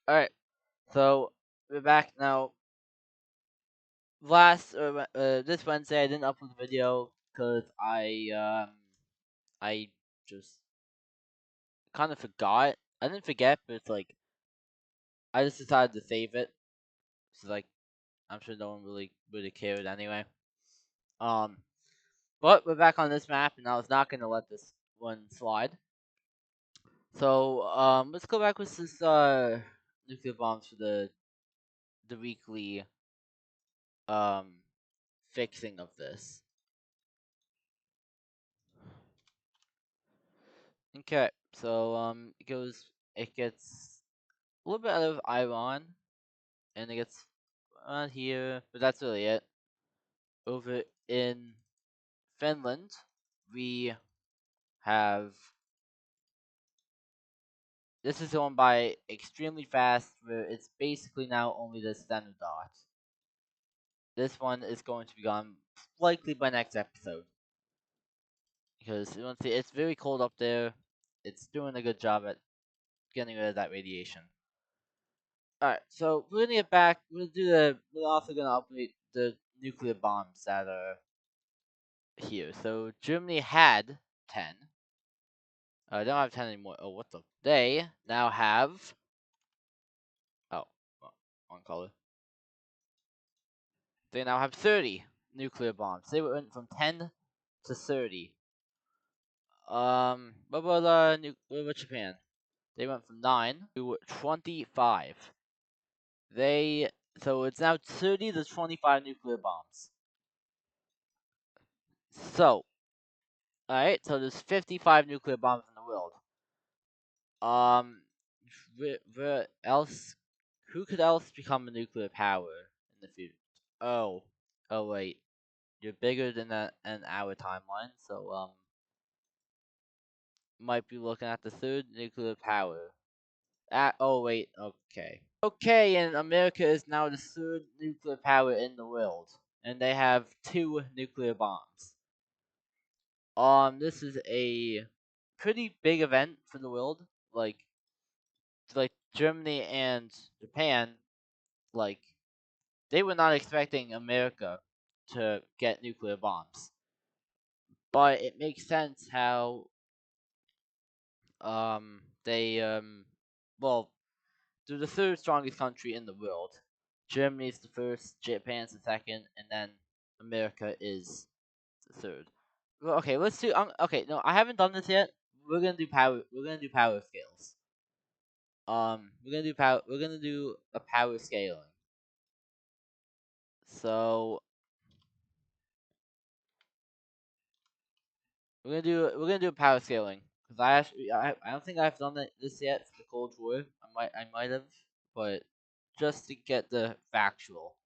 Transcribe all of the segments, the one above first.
Alright, so we're back now. This Wednesday I didn't upload the video because I just kind of forgot. I didn't forget, but it's like I just decided to save it. So like I'm sure no one really cared anyway. Um, but we're back on this map, and I was not gonna let this one slide. So let's go back with this nuclear bombs for the weekly um fixing of this. Okay, so it gets a little bit out of Iran, and it gets around here, but that's really it. Over in Finland, we have this is going by extremely fast, where it's basically now only the standard dot. This one is going to be gone likely by next episode because you want to see it's very cold up there. It's doing a good job at getting rid of that radiation. Alright, so we're gonna get back. We're also gonna update the nuclear bombs that are here. So Germany had 10. They don't have 10 anymore. Oh, what the? They now have. Oh, wrong color. They now have 30 nuclear bombs. They went from 10 to 30. What about Japan? They went from 9 to 25. They so it's now 30 to 25 nuclear bombs. So, alright, so there's 55 nuclear bombs in the world. Where else? Who could else become a nuclear power in the future? Oh wait, you're bigger than an our timeline, so might be looking at the third nuclear power. Oh wait, okay. Okay, and America is now the third nuclear power in the world, and they have 2 nuclear bombs. This is a pretty big event for the world. Like Germany and Japan, like they were not expecting America to get nuclear bombs. But it makes sense how they well, they're the third strongest country in the world. Germany is the first, Japan's the second, and then America is the third. Well, okay, let's do. Okay, no, I haven't done this yet. We're gonna do power. We're gonna do power scales. We're gonna do power. We're gonna do a power scaling. So we're gonna do a power scaling because I don't think I've done this yet for the Cold War. I might have, but just to get the factual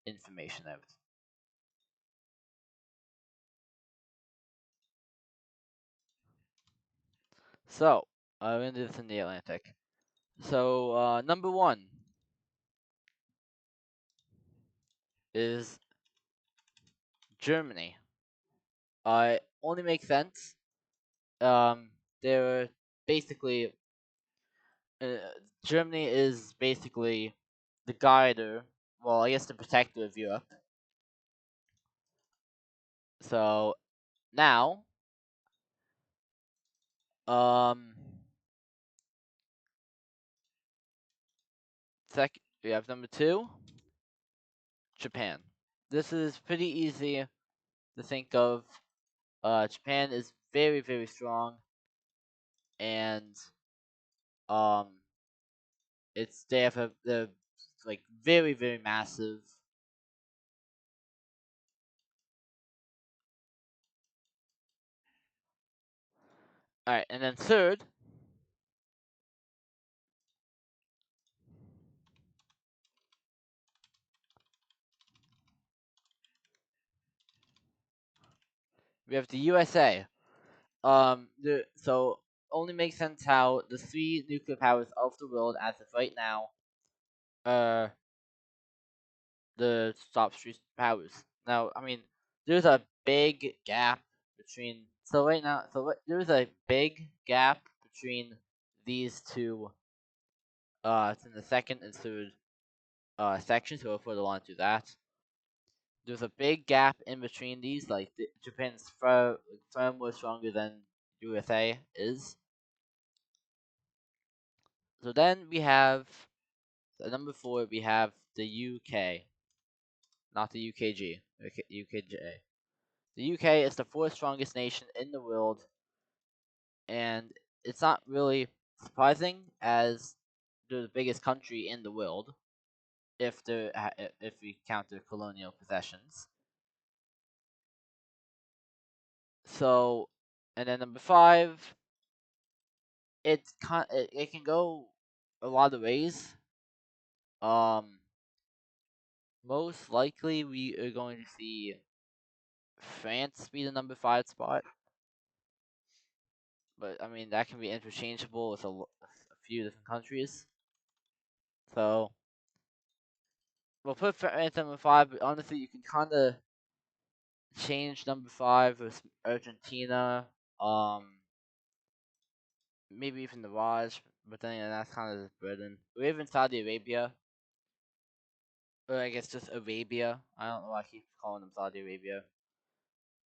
information out. So we're gonna do this in the Atlantic. So number one is Germany. It only makes sense. They're basically uh, Germany is basically the guider. Well, I guess the protector of Europe. So now, um, we have number two, Japan. This is pretty easy to think of. Japan is very very strong, and um, they have the like very very massive. All right, and then third, we have the USA. So only makes sense how the 3 nuclear powers of the world as of right now are the top 3 powers. Now, I mean, there's a big gap between. So right now, there's a big gap between these two It's in the second and third section, so we'll put it on to that. There's a big gap in between these. Like Japan's far more stronger than USA is. So then we have at number 4. We have the UK, not the UKG, UKJ. The UK is the fourth strongest nation in the world, and it's not really surprising as they're the biggest country in the world if we count their colonial possessions. So, and then number 5, it can go a lot of ways. Um, Most likely we are going to see France be the number 5 spot, but I mean that can be interchangeable with a few different countries. So we'll put France number 5, but honestly you can kind of change number 5 with Argentina, maybe even the Raj, but then that's kind of Britain, or even Saudi Arabia, or I guess just Arabia. I don't know why I keep calling them Saudi Arabia,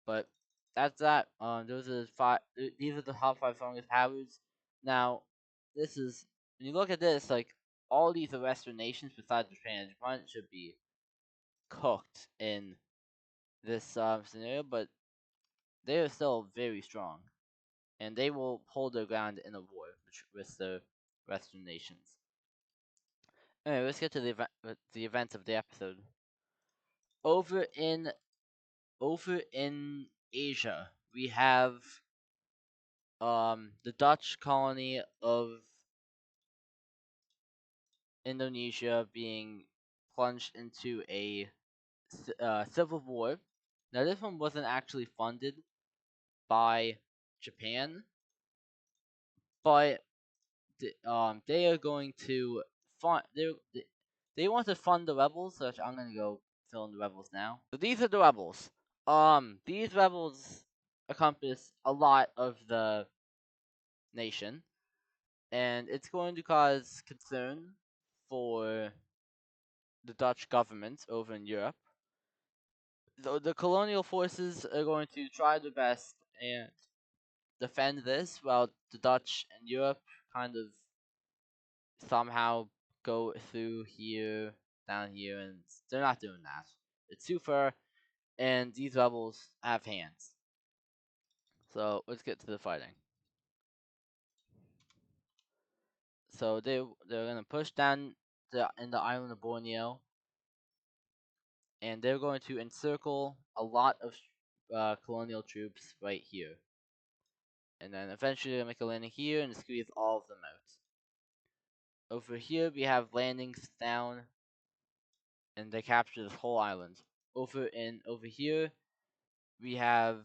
but that's that. Those are the five. These are the top 5 strongest powers. Now, this is when you look at this, like all these are Western nations besides Japan. Japan should be cooked in this scenario, but they are still very strong, and they will hold their ground in a war with the Western nations. Anyway, let's get to the events of the episode. Over in over in Asia, we have the Dutch colony of Indonesia being plunged into a civil war. Now, this one wasn't actually funded by Japan, but they are going to fund. They want to fund the rebels, so I'm gonna go fill in the rebels now. So these are the rebels. These rebels encompass a lot of the nation, and it's going to cause concern for the Dutch government over in Europe. The colonial forces are going to try their best and defend this, while the Dutch and Europe kind of somehow go through here, down here, and they're not doing that. It's too far, and these rebels have hands. So let's get to the fighting. So they're gonna push down in the island of Borneo, and they're going to encircle a lot of colonial troops right here, and then eventually they'll make a landing here and squeeze all of them out. Over here we have landings down, and they capture this whole island. Over here we have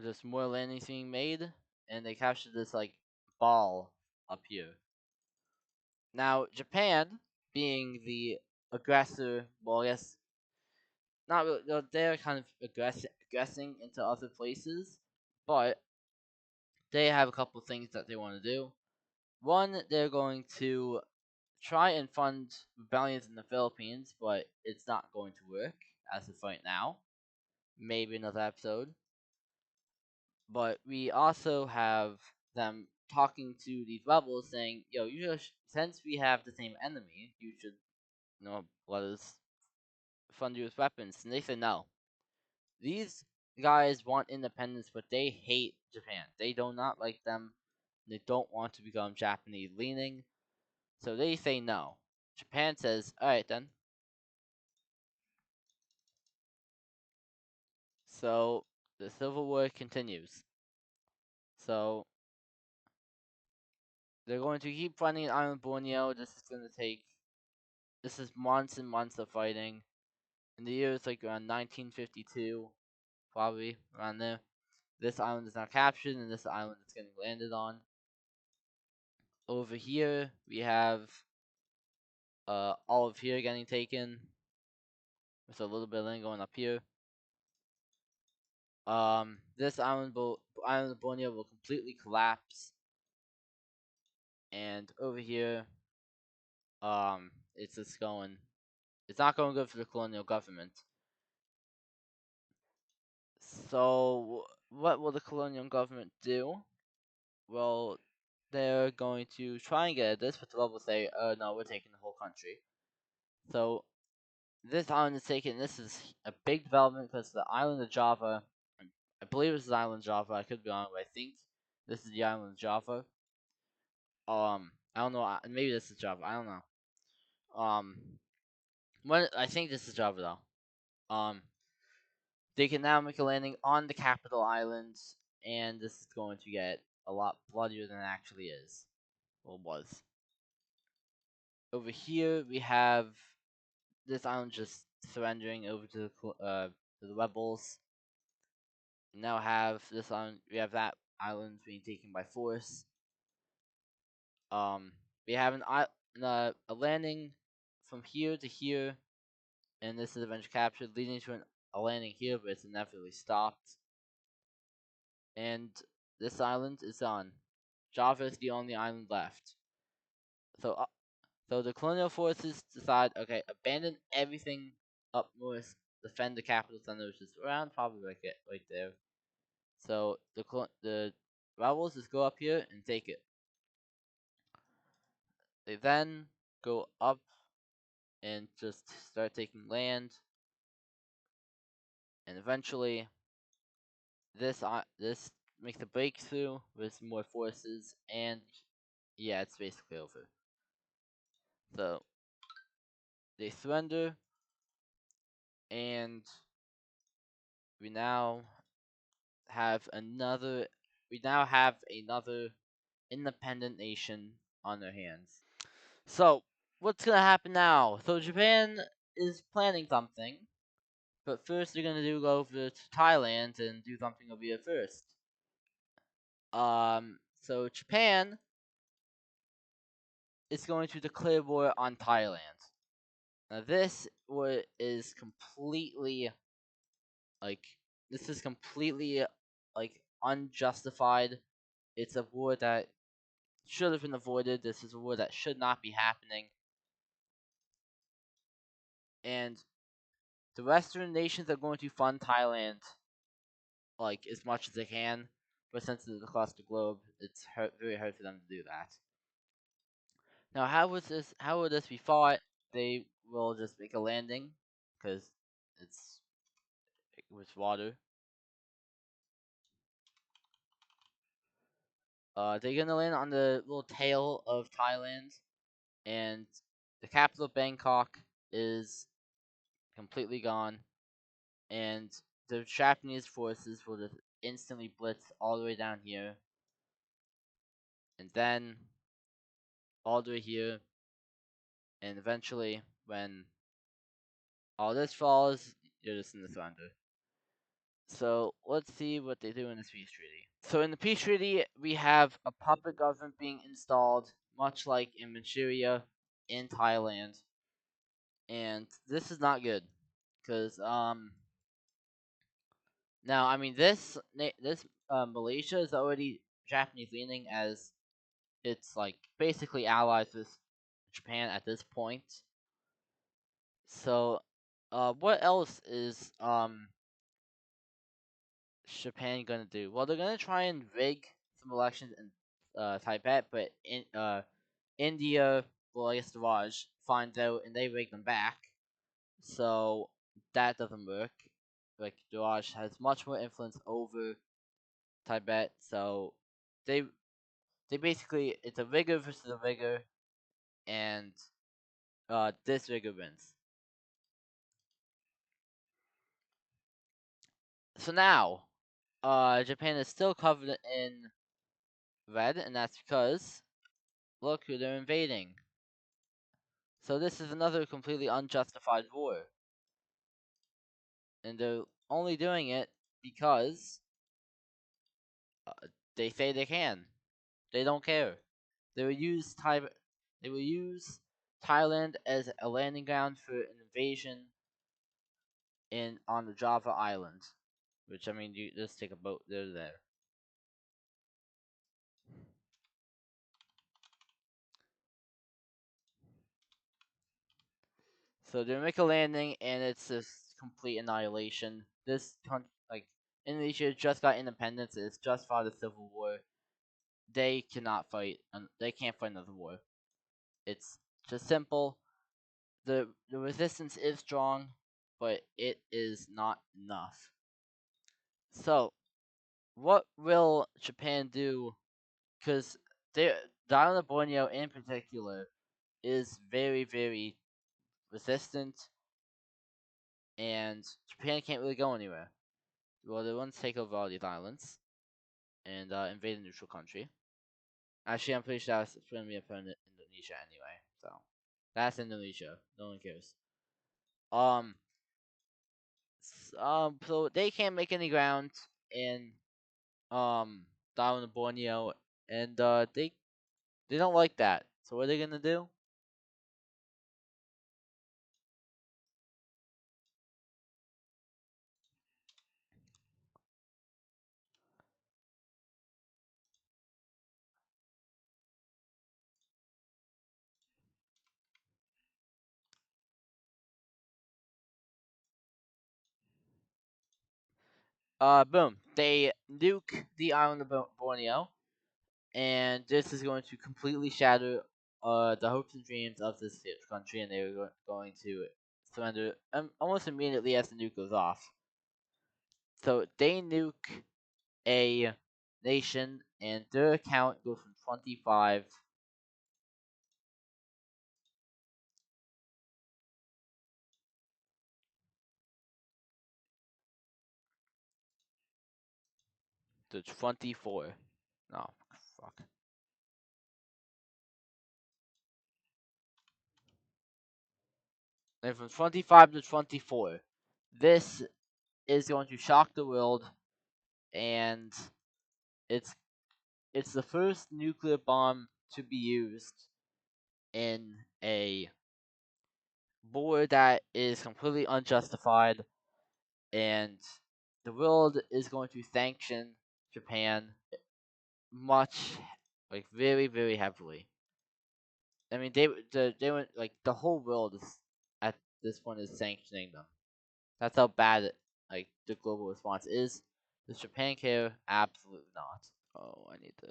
just more landings being made, and they capture this like ball up here. Now Japan, being the aggressor, well, I guess not really. They're kind of aggressing into other places, but they have a couple things that they want to do. One, they're going to try and fund rebellions in the Philippines, but it's not going to work as of right now. Maybe another episode. But we also have them talking to these rebels saying, yo, since we have the same enemy, you should, let us fund you with weapons. And they say no. These guys want independence, but they hate Japan. They do not like them. They don't want to become Japanese leaning. So they say no. Japan says, alright then. So the Civil War continues. So they're going to keep fighting Island Borneo. This is months and months of fighting. In the years like around 1952, probably around there. This island is now captured, and this island is getting landed on. Over here, we have all of here getting taken. There's a little bit of land going up here. This island of Borneo will completely collapse, and over here, it's just going. It's not going good for the colonial government. So, what will the colonial government do? Well, they're going to try and get at this, but the rebels say, no, we're taking the whole country. So, this island is taken. This is a big development because the island of Java, I believe this is the island of Java, I could be wrong, but I think this is the island of Java. I don't know, maybe this is Java, I don't know. I think this is Java though. They can now make a landing on the capital island, and this is going to get a lot bloodier than it actually is. Well, was. Over here, we have this island just surrendering over to the rebels. We now have this island. We have that island being taken by force. Um, we have a landing from here to here, and this is eventually captured, leading to a landing here, but it's inevitably stopped. And this island is done. Java is the only island left. So, so the colonial forces decide, okay, abandon everything up north, defend the capital center, which is around probably like it right there. So the rebels just go up here and take it. They then go up and just start taking land, and eventually this makes a breakthrough with more forces, and yeah, it's basically over. So they surrender, and we now have another. We now have another independent nation on their hands. So what's gonna happen now? So Japan is planning something, but first they're gonna go over to Thailand and do something over here first. So Japan is going to declare war on Thailand. Now this war is completely like this is completely like unjustified. It's a war that should have been avoided. This is a war that should not be happening. And the Western nations are going to fund Thailand like as much as they can, but since it's across the globe, it's very hard for them to do that. Now, how was this? How will this be fought? They will just make a landing because it's with water. They're gonna land on the little tail of Thailand, and the capital Bangkok is completely gone, and the Japanese forces will just instantly blitz all the way down here, and then all the way here, and eventually, when all this falls, you're just in the surrender. So let's see what they do in this peace treaty. So in the peace treaty, we have a puppet government being installed, much like in Manchuria, in Thailand, and this is not good, because now I mean this Malaysia is already Japanese leaning, as it's like basically allies with Japan at this point. So, what else is Japan gonna do? Well, they're gonna try and rig some elections in Tibet, but India, well, I guess the Raj finds out and they rig them back. So that doesn't work. Like the Raj has much more influence over Tibet, so they they basically it's a rigger versus a rigger, and this rigger wins. So now, Japan is still covered in red, and that's because look who they're invading. So this is another completely unjustified war, and they're only doing it because they say they can. They don't care. They will use They will use Thailand as a landing ground for an invasion in on the Java island, which I mean, you just take a boat. They're there. So they make a landing, and it's just complete annihilation. This country, like Indonesia, just got independence. It's just fought a civil war. They cannot fight. They can't fight another war. It's just simple. The resistance is strong, but it is not enough. So, what will Japan do? Because the island of Borneo, in particular, is very resistant, and Japan can't really go anywhere. Well, they want to take over all these islands and invade a neutral country. Actually, I'm pretty sure that's going to be in Indonesia anyway. So that's Indonesia. No one cares. Um. So they can't make any ground in the island of Borneo, and they don't like that. So what are they gonna do? Boom. They nuke the island of Borneo, and this is going to completely shatter the hopes and dreams of this country, and they're going to surrender almost immediately as the nuke goes off. So they nuke a nation, and their count goes from 25 to 24. No, fuck. And from 25 to 24. This is going to shock the world, and it's it's the first nuclear bomb to be used in a war that is completely unjustified, and the world is going to sanction Japan much, like very heavily. I mean, they went like the whole world is at this point is sanctioning them. That's how bad like the global response is. Does Japan care? Absolutely not. Oh, I need to.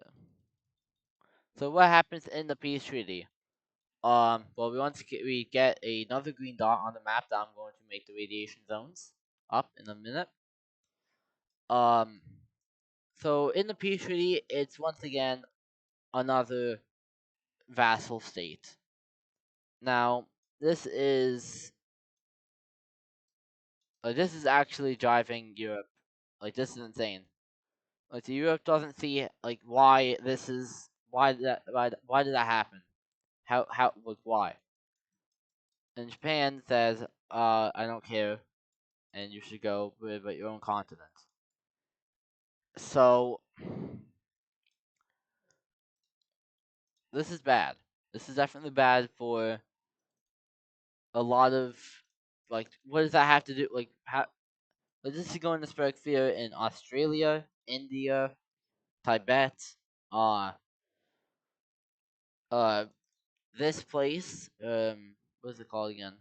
So what happens in the peace treaty? Well, we get another green dot on the map that I'm going to make the radiation zones up in a minute. Um, so in the peace treaty, it's once again another vassal state. Now, this is this is actually driving Europe. Like this is insane. Like Europe doesn't see like why this is why did that happen? How like why? And Japan says, I don't care, and you should go live at your own continent. So this is bad. This is definitely bad for a lot of like what does that have to do like how like, this is going to spread fear in Australia, India, Tibet, uh uh this place, what is it called again?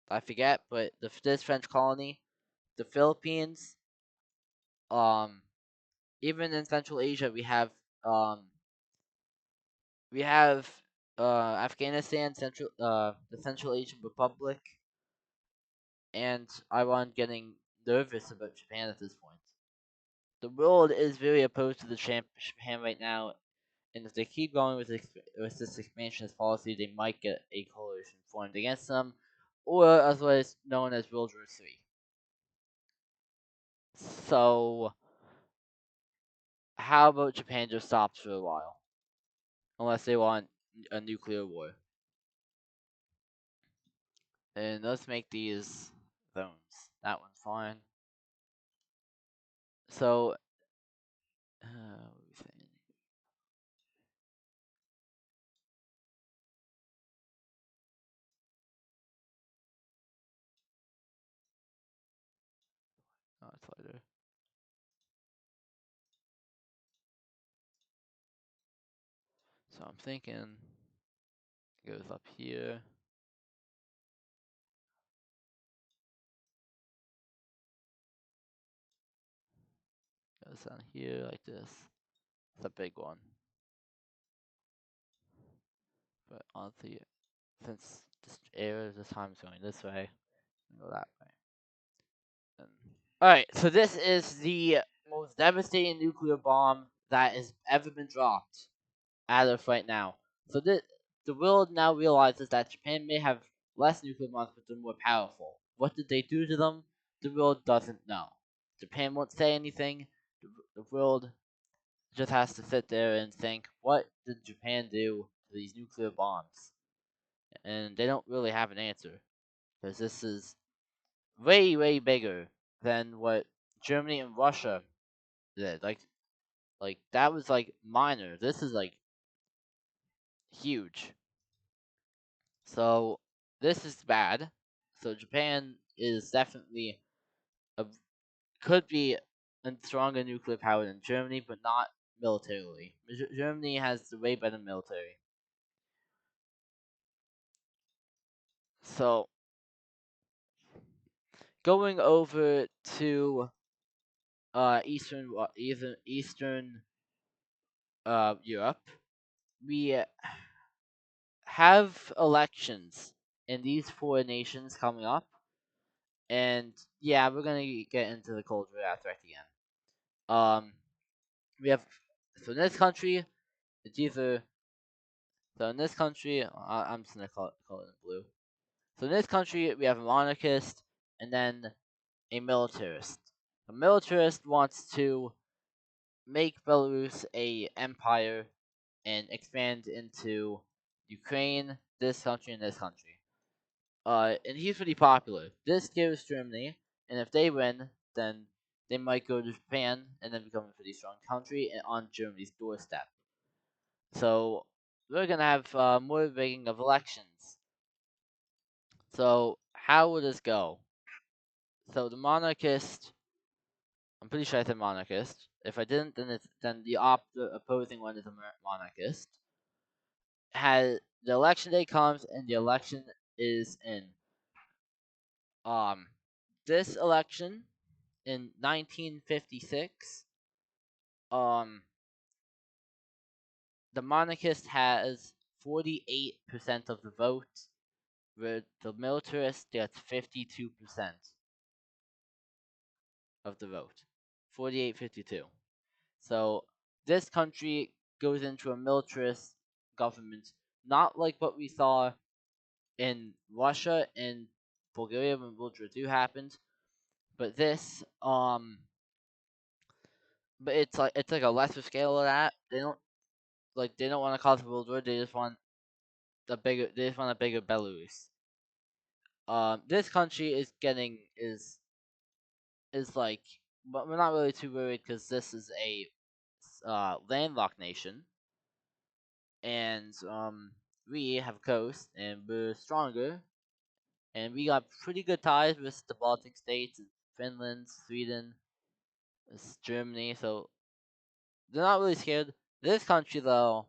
I forget, but this French colony, the Philippines, um even in Central Asia um we have Afghanistan, the Central Asian Republic, and Iran getting nervous about Japan at this point. The world is very opposed to Japan right now, and if they keep going with this expansionist policy, they might get a coalition formed against them, or otherwise known as World War III. So, how about Japan just stops for a while, unless they want a nuclear war? And let's make these zones. That one's fine. So, what are we saying? Oh, it's lighter. So I'm thinking it goes up here. It's on here like this. It's a big one. But honestly, since this area this time is going this way, go that way. Alright, so this is the most devastating nuclear bomb that has ever been dropped as of right now. So the world now realizes that Japan may have less nuclear bombs, but they're more powerful. What did they do to them? The world doesn't know. Japan won't say anything. The world just has to sit there and think, what did Japan do to these nuclear bombs? And they don't really have an answer, because this is way, way bigger than what Germany and Russia did. Like that was like minor. This is like huge. So this is bad. So Japan is definitely a, could be a stronger nuclear power than Germany, but not militarily. Germany has the way better military. So going over to Eastern Europe, we have elections in these four nations coming up, and yeah, we're gonna get into the Cold War aspect again. We have so in this country, it's either so in this country, I'm just gonna call it in blue. So in this country, we have a monarchist and then a militarist. A militarist wants to make Belarus a empire and expand into Ukraine, this country, and this country. And he's pretty popular. This gives Germany, and if they win, then they might go to Japan and then become a pretty strong country and on Germany's doorstep. So we're gonna have more rigging of elections. So how will this go? So the monarchist, I'm pretty sure I said monarchist. If I didn't, then the opposing one is a monarchist. Has the election day comes and the election is in um this election in 1956, um, the monarchist has 48% of the vote, where the militarist gets 52% of the vote. 48-52. So this country goes into a militarist government, not like what we saw in Russia and Bulgaria when World War II happened, but this but it's like a lesser scale of that. They don't want to cause a world war. They just want a bigger Belarus. This country is like, but we're not really too worried because this is a landlocked nation, and we have a coast and we're stronger, and we got pretty good ties with the Baltic states, Finland, Sweden, Germany. So they're not really scared. This country though,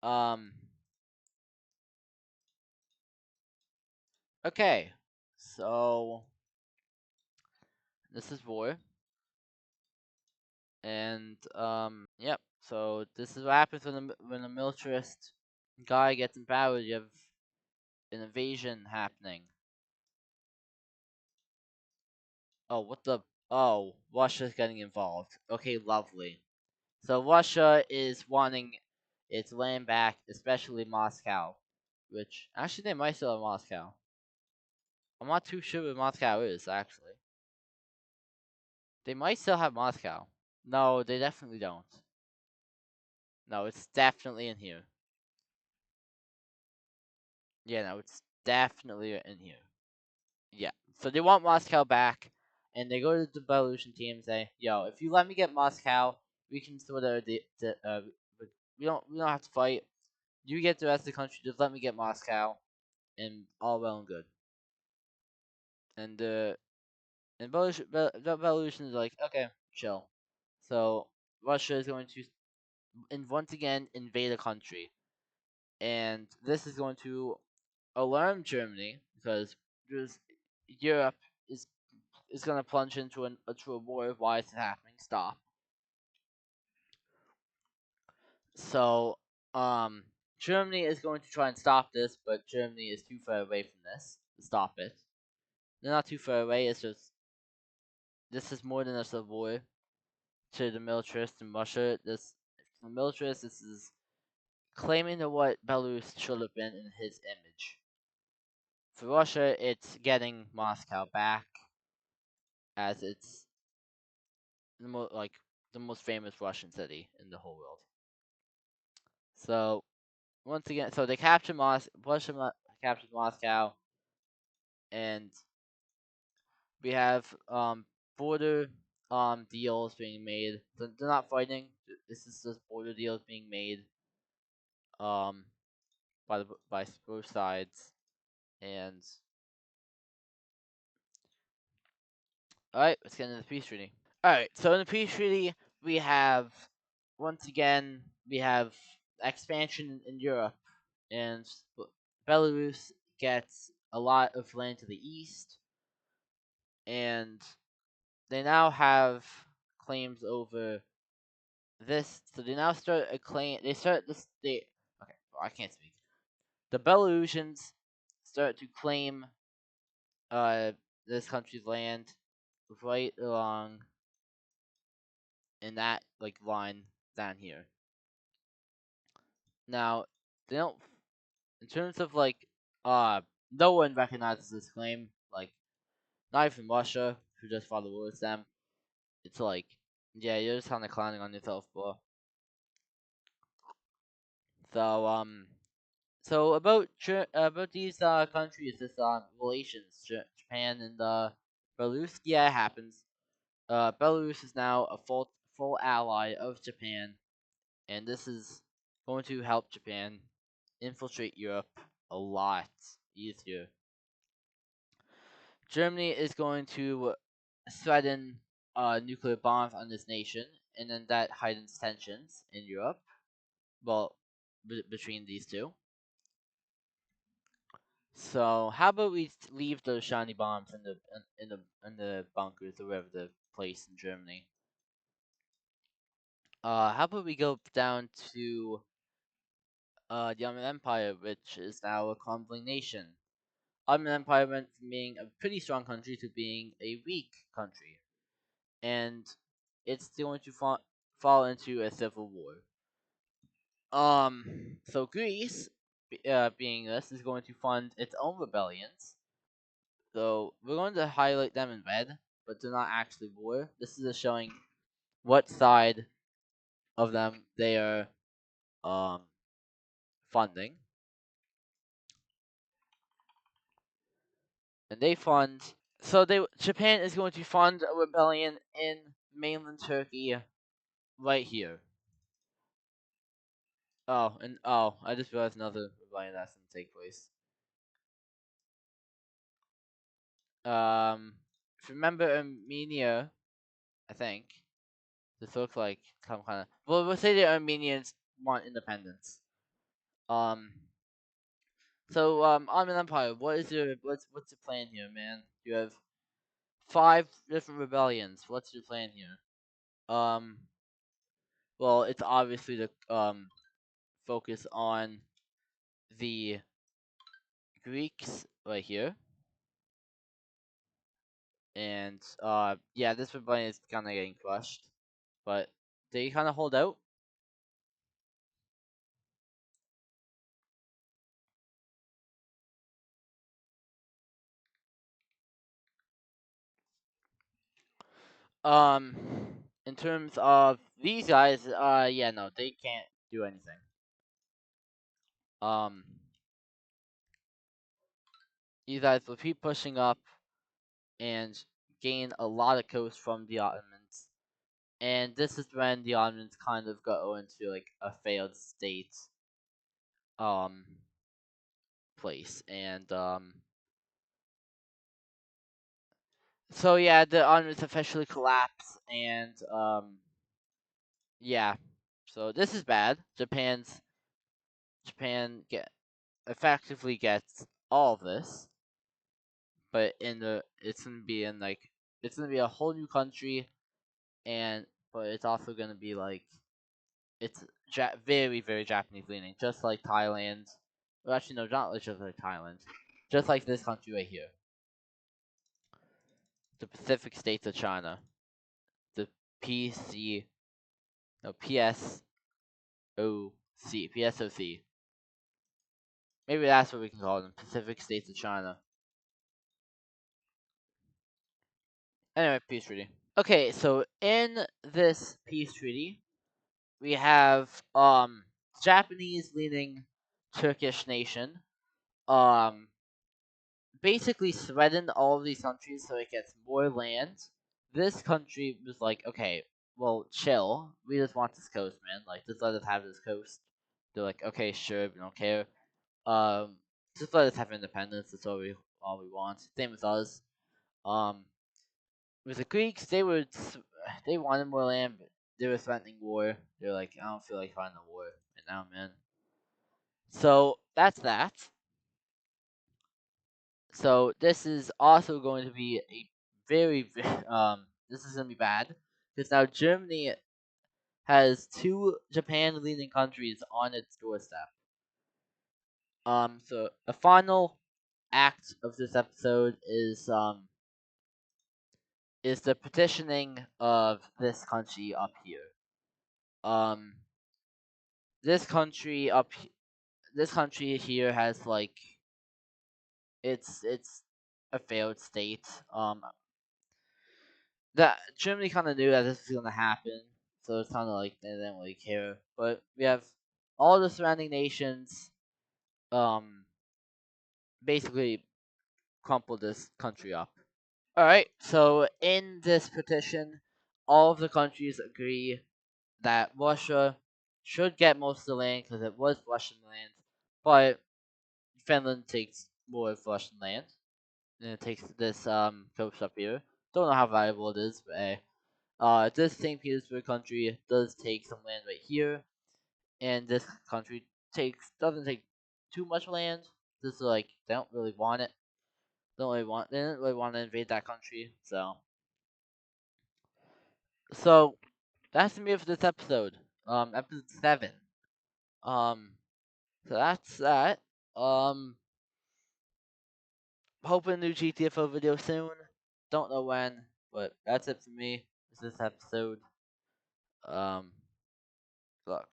um, okay, so this is war. And yep. So this is what happens when a militarist guy gets in power. You have an invasion happening. Oh, what the? Oh, Russia's getting involved. Okay, lovely. So Russia is wanting its land back, especially Moscow. Which actually they might still have Moscow. I'm not too sure where Moscow is actually. They might still have Moscow. No, they definitely don't. No, it's definitely in here. Yeah, no, it's definitely in here. Yeah. So they want Moscow back, and they go to the Belarusian team and say, "Yo, if you let me get Moscow, we can sort of we don't have to fight. You get the rest of the country. Just let me get Moscow, and all well and good." And Belarusian is like, "Okay, chill." So Russia is going to and once again invade a country, and this is going to alarm Germany because there's Europe is is gonna plunge into a war. Why is it happening? Stop. So, um, Germany is going to try and stop this, but Germany is too far away from this to stop it. They're not too far away. It's just this is more than just a war to the militarists in Russia. This the militarists. This is claiming to what Belarus should have been in his image. For Russia, it's getting Moscow back as it's the most famous Russian city in the whole world. So once again, so they captured Russia captured Moscow, and we have border deals being made. They're not fighting. This is just border deals being made um by both sides. And all right, let's get into the peace treaty. All right, so in the peace treaty we have once again we have expansion in Europe, and Belarus gets a lot of land to the east, and they now have claims over this. So they now start a claim. They start this. They okay. Well, I can't speak. The Belarusians start to claim uh this country's land right along in that like line down here. Now they don't. In terms of no one recognizes this claim. Like not even Russia, who just fought the war with them. It's like, yeah, you're just kind of clowning on yourself, bro. So so about these countries, this relations, Japan and Belarus. Yeah, it happens. Belarus is now a full ally of Japan, and this is going to help Japan infiltrate Europe a lot easier. Germany is going to threaten nuclear bombs on this nation, and then that heightens tensions in Europe. Well, between these two. So how about we leave those shiny bombs in the bunkers or wherever the place in Germany? How about we go down to the Ottoman Empire, which is now a crumbling nation. Ottoman Empire went from being a pretty strong country to being a weak country, and it's going to fall into a civil war. So Greece, being this, is going to fund its own rebellions. So we're going to highlight them in red, but they're not actually war. This is just showing what side of them they are um funding, and they fund. So they Japan is going to fund a rebellion in mainland Turkey, right here. I just realized another rebellion that's going to take place. If you remember Armenia, I think this looks like some kind of. Well, we'll say the Armenians want independence. Um, Ottoman Empire, what's your plan here, man? You have 5 different rebellions. What's your plan here? Um, well, it's obviously to focus on the Greeks right here, and yeah, this rebellion is kind of getting crushed, but they kind of hold out. Um, in terms of these guys, yeah, no, they can't do anything. Um, these guys will keep pushing up and gain a lot of coast from the Ottomans. And this is when the Ottomans kind of go into like a failed state um place. And so yeah, the Ottomans officially collapse, and yeah. So this is bad. Japan get effectively gets all of this, but it's gonna be in like it's gonna be a whole new country, and but it's also gonna be like it's very very Japanese leaning, just like Thailand. Well, actually, no, not just like Thailand, just like this country right here, the Pacific States of China, the PC, no PSOC. Maybe that's what we can call them, Pacific States of China. Anyway, peace treaty. Okay, so in this peace treaty, we have Japanese leaning Turkish nation um basically threatened all of these countries so it gets more land. This country was like, okay, well, chill. We just want this coast, man. Like, just let us have this coast. They're like, okay, sure, we don't care. Um, just let us have independence. That's all we want. Same with us. Um, with the Greeks, they wanted more land, but they were threatening war. They're like, I don't feel like fighting a war right now, man. So that's that. So this is also going to be a very this is gonna be bad because now Germany has two Japan leading countries on its doorstep. So the final act of this episode is the petitioning of this country up here. Um, this country this country here has like it's a failed state. That Germany kind of knew that this was gonna happen, so it's kind of like they didn't really care. But we have all the surrounding nations, um, basically crumpled this country up. All right, so in this petition, all of the countries agree that Russia should get most of the land because it was Russian land, but Finland takes more of Russian land, and it takes this coast up here. Don't know how valuable it is, but hey. This St. Petersburg country does take some land right here, and this country doesn't take too much land. Just like they don't really want it. They didn't really want to invade that country. So that's me for this episode. Episode 7. Um, so that's that. Um, hoping a new GTFO video soon. Don't know when, but that's it for me. This episode. Um, look.